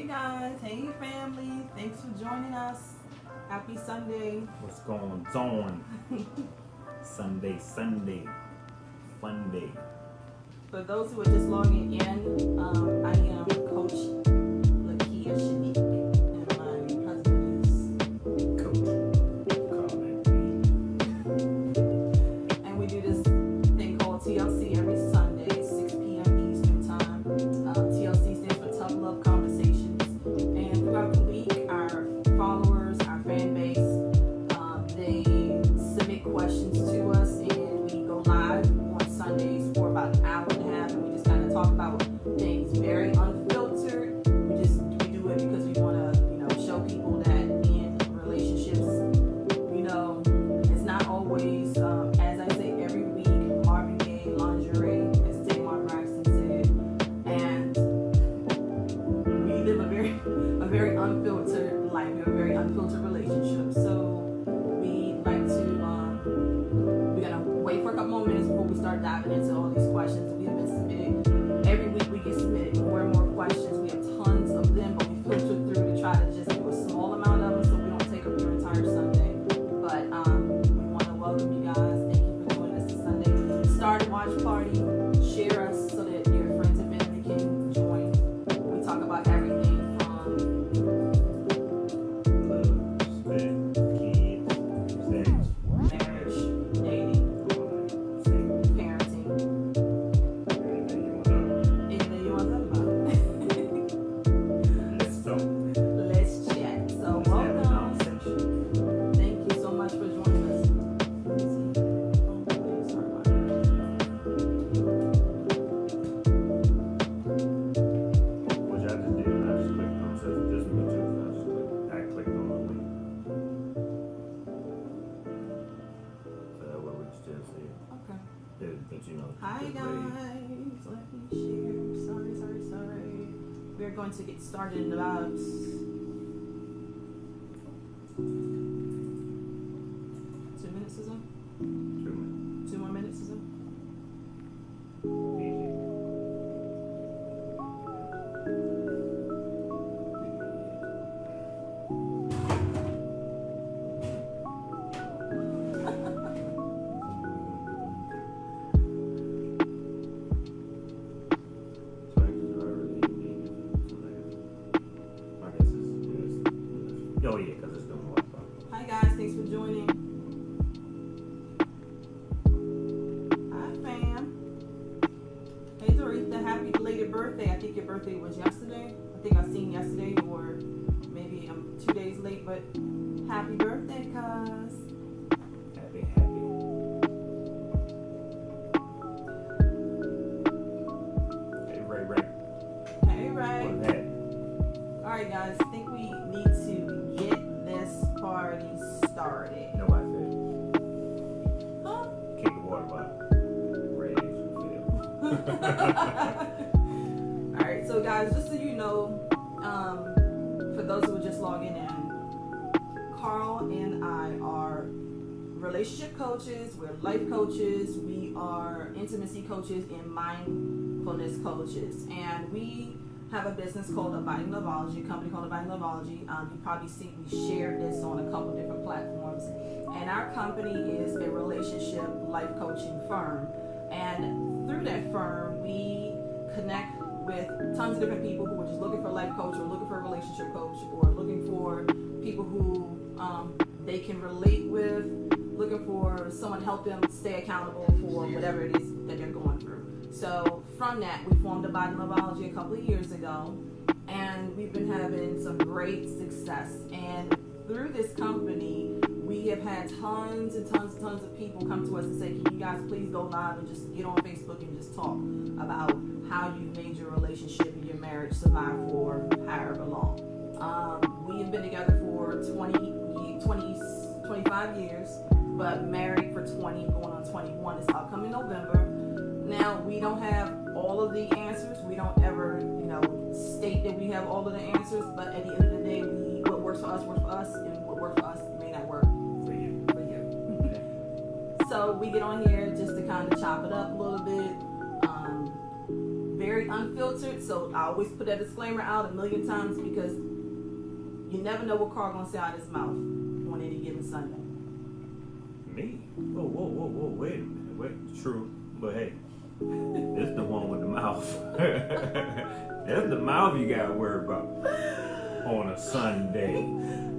guys. Hey, family. Thanks for joining us. Happy Sunday. What's going on? Sunday, fun day. For those who are just logging in, I am Coach Lakia Shanique, and my husband is Coach. and we do this thing called TLC every Sunday, 6 p.m. Eastern Time. TLC stands for Tough Love Conversations. And throughout the week, our followers, our fan base, they submit questions to us, and we go live on Sundays for about an hour and a half, and we just kind of talk about things very unfiltered. We do it because we want to, show people that in relationships, it's not always, as I say every week, Marvin Gaye lingerie, as Tamar Braxton said, and we live a very unfiltered life. We have a very unfiltered relationship. So we like to, we're gonna wait for a couple more minutes before we start diving into all these questions we have been submitted. Every week we get submitted more and more questions. We have tons of them, but we filter through to try to just do a small amount of them so we don't take up your entire Sunday. But we want to welcome you guys. Thank you for joining us this Sunday. Start a watch party. Share us so that your friends and family can join. We talk about everything from Love, respect, kids, sex, marriage, dating, parenting, anything you want to know. anything you want to talk about. Let's go. Let's chat. So Let's have a welcome. conversation. Thank you so much for joining us. Let me see. Oh, okay, sorry about that. Which I just did. I just clicked on says just me too. I clicked on the link. So that way we can still see it. Okay. But Hi just guys. Let me share. Sorry. We're going to get started in about 2 minutes or so. 2 minutes. 2 more minutes or so. Easy. So I just already needed to I guess it's oh yeah, because it's doing Wi-Fi. Hi guys, thanks for joining. Hi fam. Hey Doretha, happy belated birthday. I think your birthday was yesterday. I think I seen yesterday, or maybe I'm 2 days late, but happy birthday, cuz. Happy. Hey Ray. Hey Ray. What's that? Alright guys, I think we need to get this party started. You know what I said? Huh? Kick the water bottle. Ray as you feel. Alright, so guys, just so you know, for those who are just logging in, Carl and I are relationship coaches, we're life coaches, we are intimacy coaches, and mindfulness coaches. And we have a business called Abiding Loveology, a company called Abiding Loveology. You probably see we shared this on a couple different platforms. And our company is a relationship life coaching firm. And through that firm, we connect with tons of different people who are just looking for a life coach, or looking for a relationship coach, or looking for people who they can relate with, looking for someone to help them stay accountable for whatever it is that they're going through. So from that, we formed Abiding Loveology a couple of years ago, and we've been having some great success. And through this company, we have had tons and tons of people come to us and say, can you guys please go live and just get on Facebook and just talk about how you made your relationship and your marriage survive for however long. We have been together for 25 years, but married for 20, going on 21 this upcoming November. Now, we don't have all of the answers. We don't ever, state that we have all of the answers, but at the end of the day, what works for us, and what works for us may not work For you. for you. So we get on here just to kind of chop it up a little bit. Very very unfiltered, so I always put that disclaimer out a million times because you never know what Carl gonna say out of his mouth on any given Sunday. Me? Whoa, wait a minute. Wait, true, but hey, this the one with the mouth. That's the mouth you gotta worry about on a Sunday.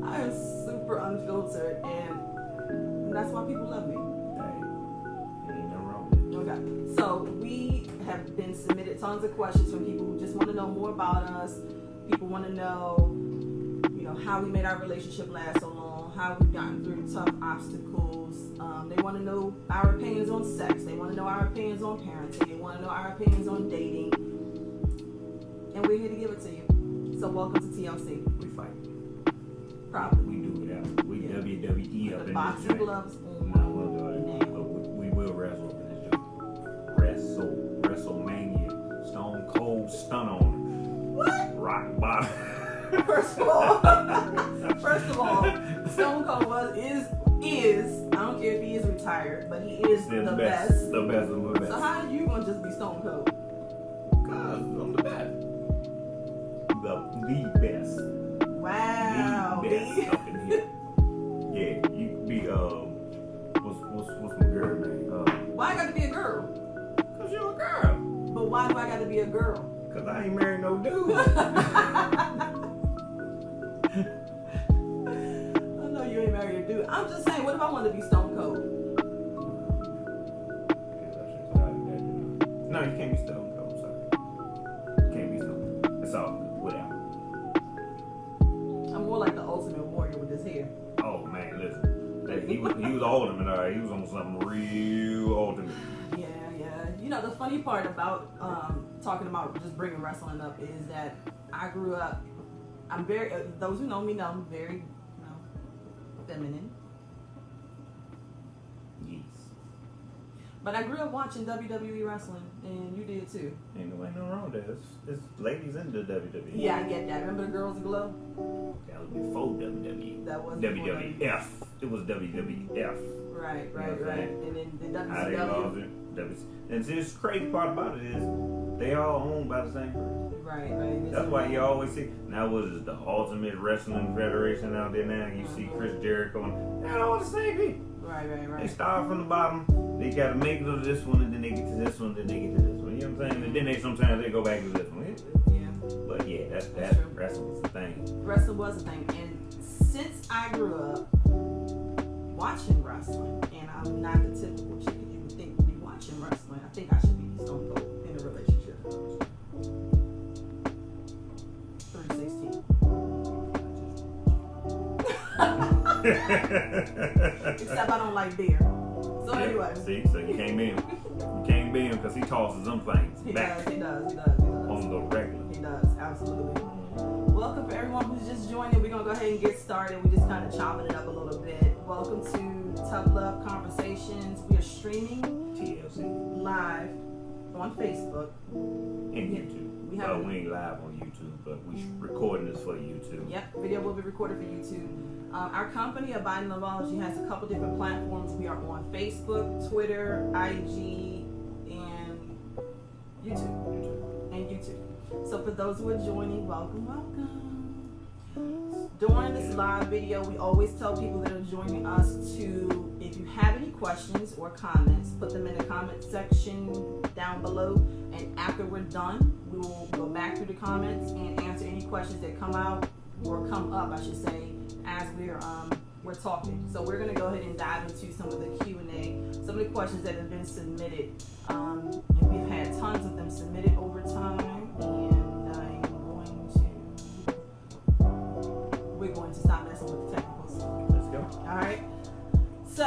I am super unfiltered, and that's why people love me. Hey, ain't nothing wrong with it. Okay, so we have been submitted tons of questions from people who just want to know more about us. People want to know, how we made our relationship last so long, how we've gotten through tough obstacles. They want to know our opinions on sex. They want to know our opinions on parenting. They want to know our opinions on dating. And we're here to give it to you. So welcome to TLC. We fight. Probably. We do it out. We WWE up The in boxing this joint. gloves on. No, we'll do it. But we will wrestle up in this joint. WrestleMania. Stone Cold stun on. What? Rock bottom. First of all, Stone Cold is. I don't care if he is retired, but he is the best. The best of the best. So how are you gonna just be Stone Cold? Cause I'm the best. The best. Wow. The best up in here. Yeah, you could be what's my girl name? Why I got to be a girl? Cause you're a girl. But why do I got to be a girl? Cause I ain't married no dude. I know you ain't married a dude. I'm just saying, what if I want to be Stone Cold? No, you can't be Stone Cold, sorry. You can't be Stone Cold. It's all good. Without. I'm more like the Ultimate Warrior with his hair. Oh man, listen. He was ultimate, alright. He was on something real ultimate. Yeah. The funny part about talking about just bringing wrestling up is that I grew up. I'm very. Those who know me know I'm very, feminine. Yes. But I grew up watching WWE wrestling, and you did too. Ain't nothing wrong with that. It's ladies in the WWE. Yeah, I get that. Remember the Girls Glow? That was before WWE. That was before WWF. It was WWF. Right. Okay. And then the How they lost WCW. it. And see, the crazy part about it is they all owned by the same person. Right. That's why you always see now what is the Ultimate Wrestling Federation out there now. You see Chris Jericho and they're all the same people. Right. They start from the bottom. They gotta make it to this one, and then they get to this one, then they get to this one. You know what I'm saying? And then they sometimes they go back to this one. Yeah. But yeah, that's true. wrestling was the thing. Wrestling was a thing, and since I grew up watching wrestling, and I'm not the typical chick that you would think would be watching wrestling, I think I should be Stone Cold in a relationship. 316. Except I don't like beer. So anyway. See, so you can't be him. You can't be him because he tosses them things He back does. on the regular. He does, absolutely. Welcome for everyone who's just joining. We're going to go ahead and get started. We're just kind of chopping it up a little bit. Welcome to Tough Love Conversations. We are streaming TLC. live on Facebook. And YouTube. We have we ain't live on YouTube, but we recording this for YouTube. Yep, video will be recorded for YouTube. Our company, Abiding Loveology, has a couple different platforms. We are on Facebook, Twitter, IG, and YouTube. So for those who are joining, welcome. During this live video, we always tell people that are joining us to, if you have any questions or comments, put them in the comment section down below. And after we're done, we will go back through the comments and answer any questions that come out or come up, I should say, as we're talking. So we're gonna go ahead and dive into some of the Q&A, some of the questions that have been submitted. And we've had tons of them submitted over time, and we're going to stop messing with the technicals. Let's go. All right. So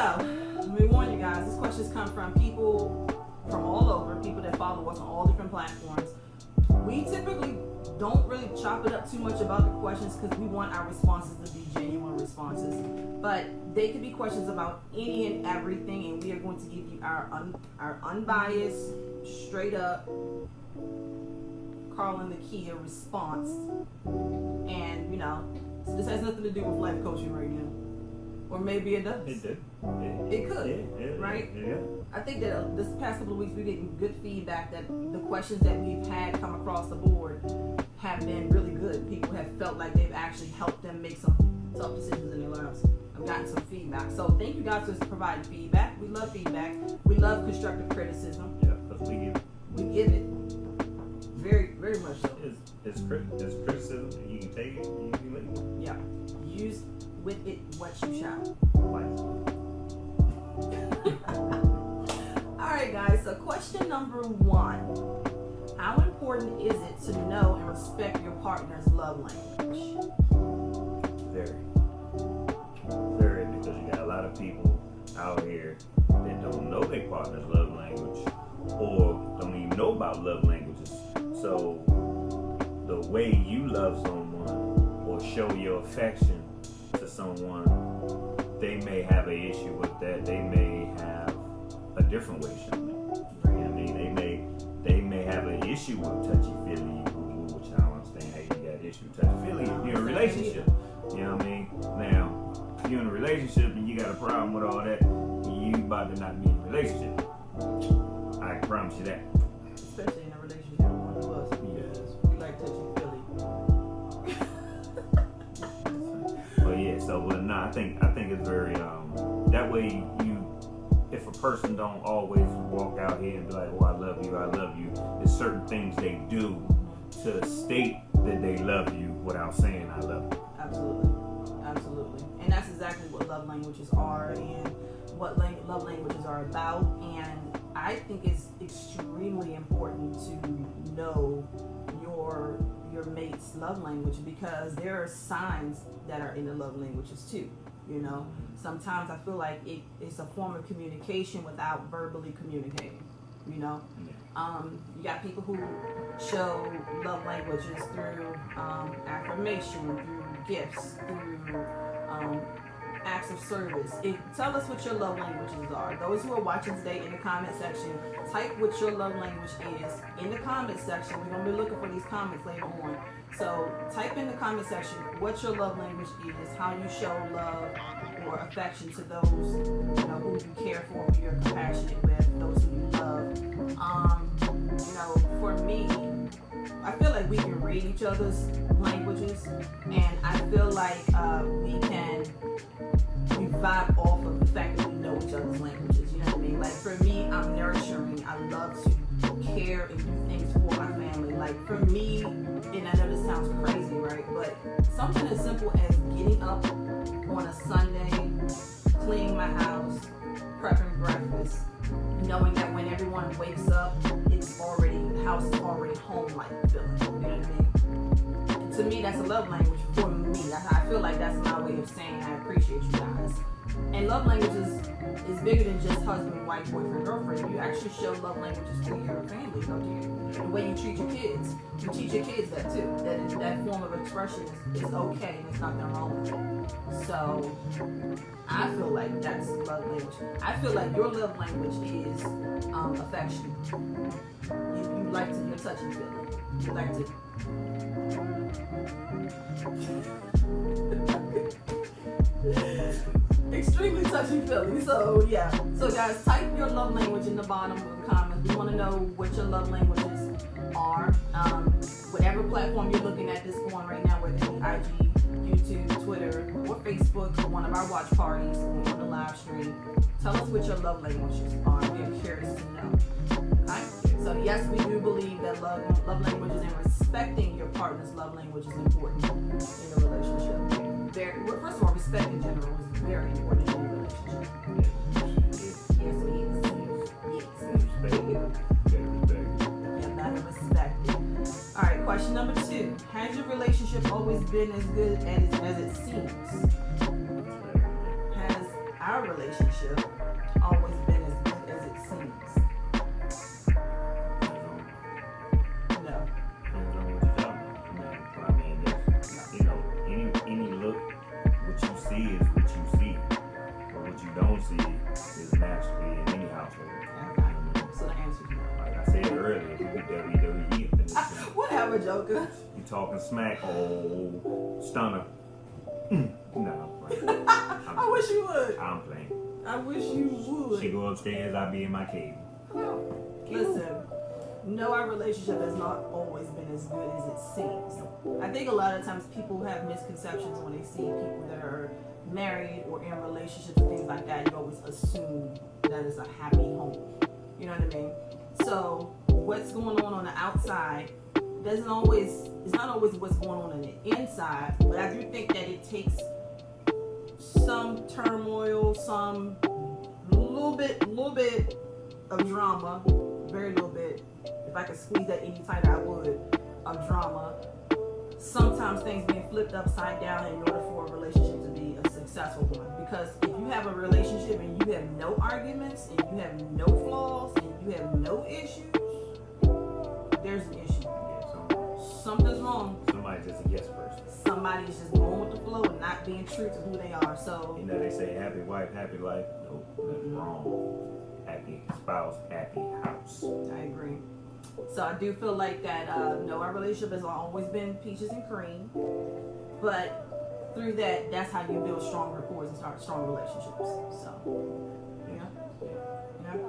let me warn you guys, these questions come from people from all over, people that follow us on all different platforms. We typically don't really chop it up too much about the questions because we want our responses to be genuine responses. But they could be questions about any and everything, and we are going to give you our unbiased, straight up, Carl and the Kia response. And this has nothing to do with life coaching right now. or maybe it does. It did. It could, Yeah, right? Yeah. I think that this past couple of weeks we're getting good feedback that the questions that we've had come across the board have been really good. People have felt like they've actually helped them make some tough decisions in their lives. I've gotten some feedback. So thank you guys for providing feedback. We love feedback. We love constructive criticism. Yeah, because we give it very, very much so. It's criticism. You can take it, you can leave it. Yeah. Use with it what you shall. Alright guys, so question number 1. How important is it to know and respect your partner's love language? Very. Very, because you got a lot of people out here that don't know their partner's love language or don't even know about love languages. So the way you love someone or show your affection to someone, they may have an issue with that. They may have a different way showing it. You know what I mean? They may have an issue with touchy-feely, which I don't understand how you got an issue with touchy-feely if you're in a relationship. You know what I mean? Now, if you're in a relationship and you got a problem with all that, you about to not be in a relationship. I can promise you that. Especially in a relationship with one of us, because we like touchy-feely. Well, yeah. So, but no, I think it's very that way. If a person don't always walk out here and be like, "Oh, I love you," there's certain things they do to state that they love you without saying "I love you." Absolutely, and that's exactly what love languages are, and what love languages are about. And I think it's extremely important to know your mate's love language, because there are signs that are in the love languages too. You know, sometimes I feel like it's a form of communication without verbally communicating. You know, you got people who show love languages through affirmation, through gifts, through acts of service. Tell us what your love languages are. Those who are watching today, in the comment section, type what your love language is in the comment section. We're going to be looking for these comments later on. So type in the comment section what your love language is, how you show love or affection to those who you care for, who you're compassionate with, those who you love. For me, I feel like we can read each other's languages, and I feel like we vibe off of the fact that we know each other's languages. You know what I mean? Like for me, I'm nurturing. I love to care and do things for my family. Like for me, and I know this sounds crazy, right? But something as simple as getting up on a Sunday, cleaning my house, prepping breakfast, knowing that when everyone wakes up, the house is already home-like feeling. You know what I mean? And to me, that's a love language for me. I feel like that's my way of saying I appreciate you guys. And love languages is bigger than just husband, wife, boyfriend, girlfriend. You actually show love languages to your family, don't you? The way you treat your kids. You teach your kids that too. That form of expression is okay, and there's nothing wrong with it. So I feel like that's love language. I feel like your love language is affection. You like to, you're touchy feeling. You like to. Extremely touchy feely. So yeah. So guys, type your love language in the bottom of the comments. We want to know what your love languages are. Whatever platform you're looking at this on right now, whether it's IG, YouTube, Twitter, or Facebook, or one of our watch parties, or on the live stream. Tell us what your love languages are. We are curious to know. Okay? So yes, we do believe that love languages and respecting your partner's love language is important in a relationship. First of all, respect in general is very important in a relationship. Yes, it is. Yeah, matter of respect. All right, question number 2. Has your relationship always been as good as it seems? Has our relationship always been as good as it seems? No. Any look, what you see is what you see. What you don't see is naturally in any household. So the answer is no. Like I said earlier, we could WWE. Whatever, Joker. You talking smack, oh, stunner. No, I'm playing. I wish you would. I'm playing. I wish you would. She go upstairs, I be in my cave. Listen, no, our relationship has not always been as good as it seems. I think a lot of times people have misconceptions when they see people that are married or in relationships and things like that. You always assume that it's a happy home. You know what I mean? So what's going on the outside it's not always what's going on the inside, but I do think that it takes some turmoil, some little bit of drama, very little bit. If I could squeeze that any tighter, I would, of drama. Sometimes things being flipped upside down in order for a relationship to be a successful one. Because if you have a relationship and you have no arguments and you have no flaws and you have no issues, there's an issue. Something's wrong. Somebody's just a yes person. Somebody's just going with the flow and not being true to who they are. So you know they say happy wife, happy life. Nope, that's wrong. Happy spouse, happy house. I agree. So I do feel like that. No, our relationship has always been peaches and cream, but through that, that's how you build strong rapport and start strong relationships. So yeah.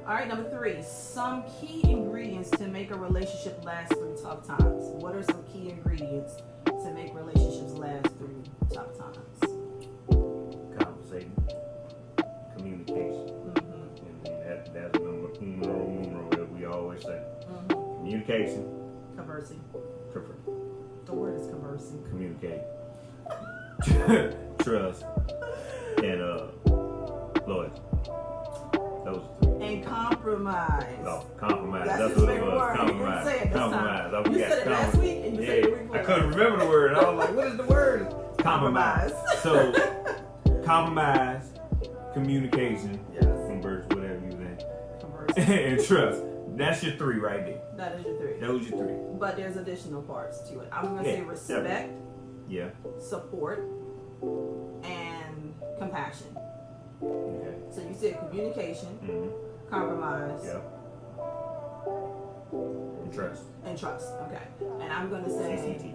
All right, number 3. Some key ingredients to make a relationship last through tough times. What are some key ingredients to make relationships last through tough times? Conversation, communication. And that's number uno, as we always say. Communication. Conversing. Trust. The word is conversing. Communicate. Trust. And loyalty. Those 3. And compromise. No, compromise. That's That's his what it favorite was. word. He didn't say it this time. Compromise. I You forgot. said it last week and you said it the week before. I couldn't remember the word. I was like, what is the word? Compromise. So, compromise, communication, Yes. converse, whatever you say, Conversing. and trust. That's your 3 right there. That is your 3. Those your 3. But there's additional parts to it. I'm going to say respect, Yeah. support, and compassion. Okay. So you said communication, Mm-hmm. compromise, Yeah. And trust. and trust. Okay. And I'm going to say CCT.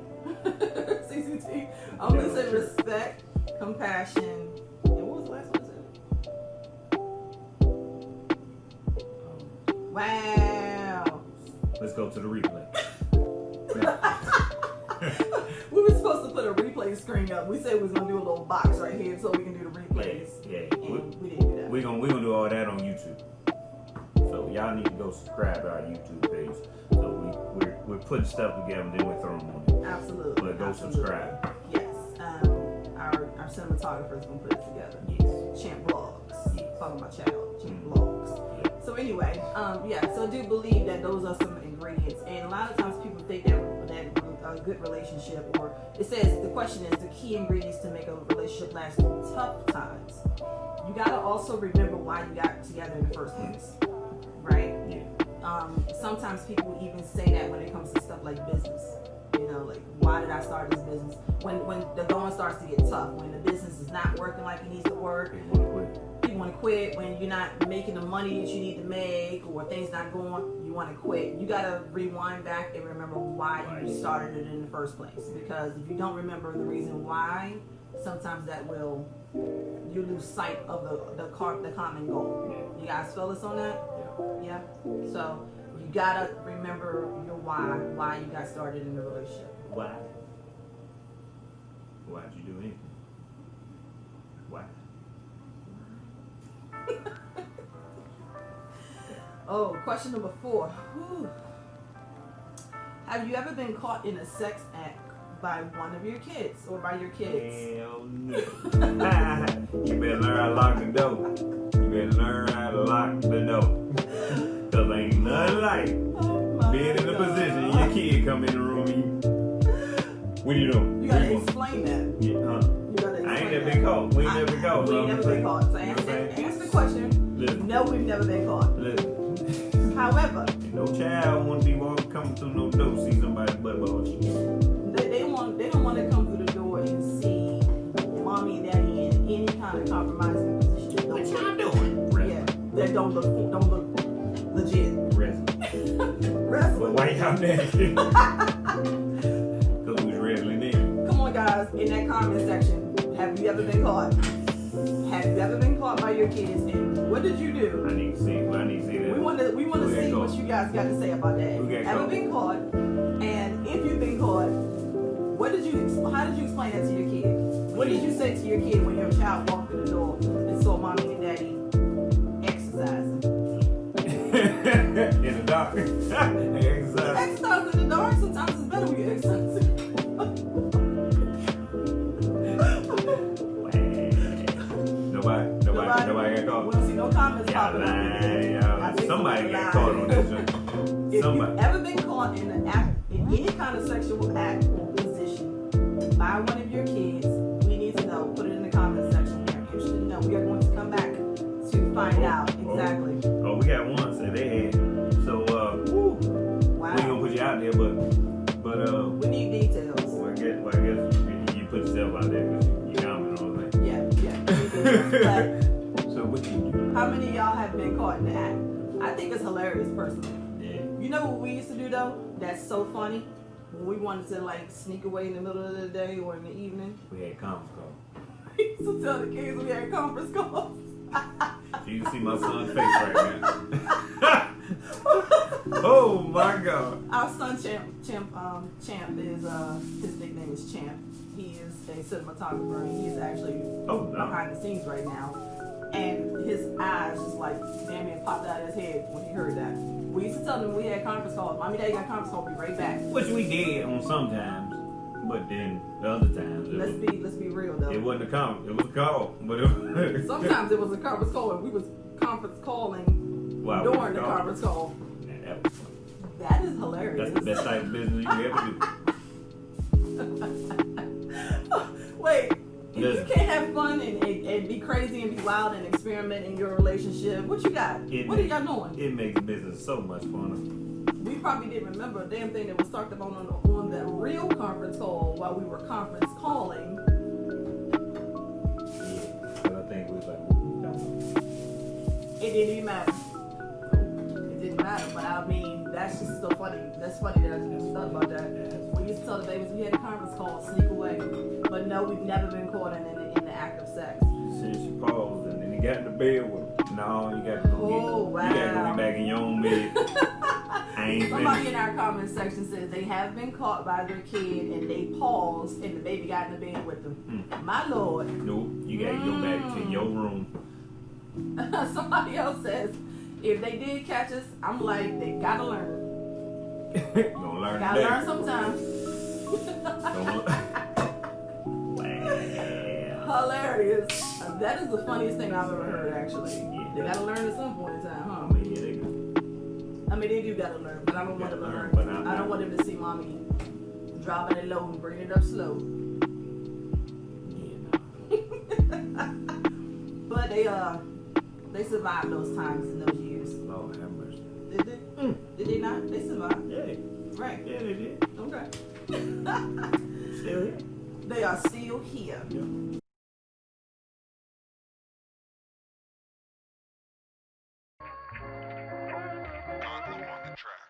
CCT. I'm going to say respect, compassion, and what was the last one I said? Wow. Let's go to the replay. We were supposed to put a replay screen up. We said we was gonna do a little box right here so we can do the replays. Yeah. And we didn't do that. We're gonna do all that on YouTube. So y'all need to go subscribe to our YouTube page. So we're putting stuff together and then we're throwing them on it. Absolutely. But go Absolutely. subscribe. Yes. Our cinematographer's gonna put it together. Yes. Champ Vlogs. Yes. Talking about child. Champ Vlogs. Yeah. So anyway, so I do believe that those are some ingredients. And a lot of times people think that a good relationship, or it says the question is the key ingredients to make a relationship last through tough times. You gotta also remember why you got together in the first place, right? Yeah. Sometimes people even say that when it comes to stuff like business. You know, like, why did I start this business? When the going starts to get tough, when the business is not working like it needs to work, people want to quit. When you're not making the money that you need to make, or things not going, you want to quit. You got to rewind back and remember why you started it in the first place. Because if you don't remember the reason why, sometimes you lose sight of the common goal. You guys feel us on that? Yeah. So you gotta remember your why you got started in the relationship. Why? Why'd you do anything? Why? Oh, question number 4. Whew. Have you ever been caught in a sex act by one of your kids or by your kids? Hell no. You better learn how to lock the door. You better learn how to lock the door. Cause ain't nothing like being in a position your kid come in the room and what are you doing? You gotta explain that. Yeah, You gotta explain I ain't never been caught. We ain't never been caught. We ain't never been caught. So answer the question. Listen. No, we've never been caught. Listen. However, Ain't no child want to be walking coming through no door see somebody's butt ball cheeks. they don't want to come through the door and see mommy and daddy in any kind of compromising position. What y'all doing? Yeah, that don't look legit. Wrestling. Wrestling. But why y'all naked? Cause we was wrestling then. Come on, guys. guys in that comment section, have you ever been caught? Have you ever been caught by your kids, and what did you do? I need to see. I need to see that. We want to see what you guys got to say about that. Ever been caught? And if you've been caught, how did you explain that to your kid? What did you say to your kid when your child walked through the door and saw mommy and daddy exercising? In the dark. Exercise. Exercise in the dark. Sometimes it's better when you exercise. Nobody got caught. We don't see no comments popping up. Somebody got caught on this one. If you've ever been caught in any kind of sexual act or position by one of your kids, we need to know. Put it in the comment section. We're interested to know. We are going to come back to find out exactly. Oh, we got one. So they had. So Wow. we ain't gonna put you out there, but we need details. Well, I guess you put yourself out there because you comment on it. Yeah. So what you do? How many of y'all have been caught in the act? I think it's hilarious, personally. Yeah. You know what we used to do though? That's so funny. When we wanted to like sneak away in the middle of the day or in the evening, We had conference call. we used to tell the kids we had conference calls. You can see my son's face right now. Oh my God. Our son Champ is his nickname is Champ. He is a cinematographer and he is actually behind the scenes right now. And his eyes just like damn near popped out of his head when he heard that. We used to tell them we had conference calls. Mommy, Daddy got conference call. Be right back. Which we did on sometimes, but then the other times Let's be real though. it wasn't a conference. It was a call, but it was Sometimes it was a conference call and we was conference calling during the conference call. Man, that was funny. That is hilarious. That's the best type of business you can ever do. Wait, if you can't have fun and be crazy and be wild and experiment in your relationship, what you got? What are y'all doing? It makes business so much funner. We probably didn't remember a damn thing that was talked about on the real conference call while we were conference calling. Yeah, but I think we was like, no. It didn't even matter. It didn't matter, but I mean, that's just so funny. That's funny that I just thought about that. We used to tell the babies we had a conference call, sneak away. But no, we've never been caught in the act of sex. Since she paused and then he got in the bed with her. No, you got to go Oh, wow. You got to go back in your own bed. I ain't Somebody finished. in our comment section says they have been caught by their kid and they paused and the baby got in the bed with them. My Lord. Nope, you got to go back to your room. Somebody else says if they did catch us, I'm like, they gotta learn. Gonna learn Gotta today. learn sometimes. Wow. Hilarious. That is the funniest thing I've ever heard, actually. Yeah. They gotta learn at some point in time, I huh? mean, yeah, they go. I mean, they do gotta learn, but I don't want them to learn. But I don't want them to see mommy dropping it low and bringing it up slow. Yeah, no. But they survived those times in those years. Lord have mercy. Did they? Did they not? They survived. Yeah, Right. yeah, they did. Okay. Still here. They are still here. Yeah. Congo on the track.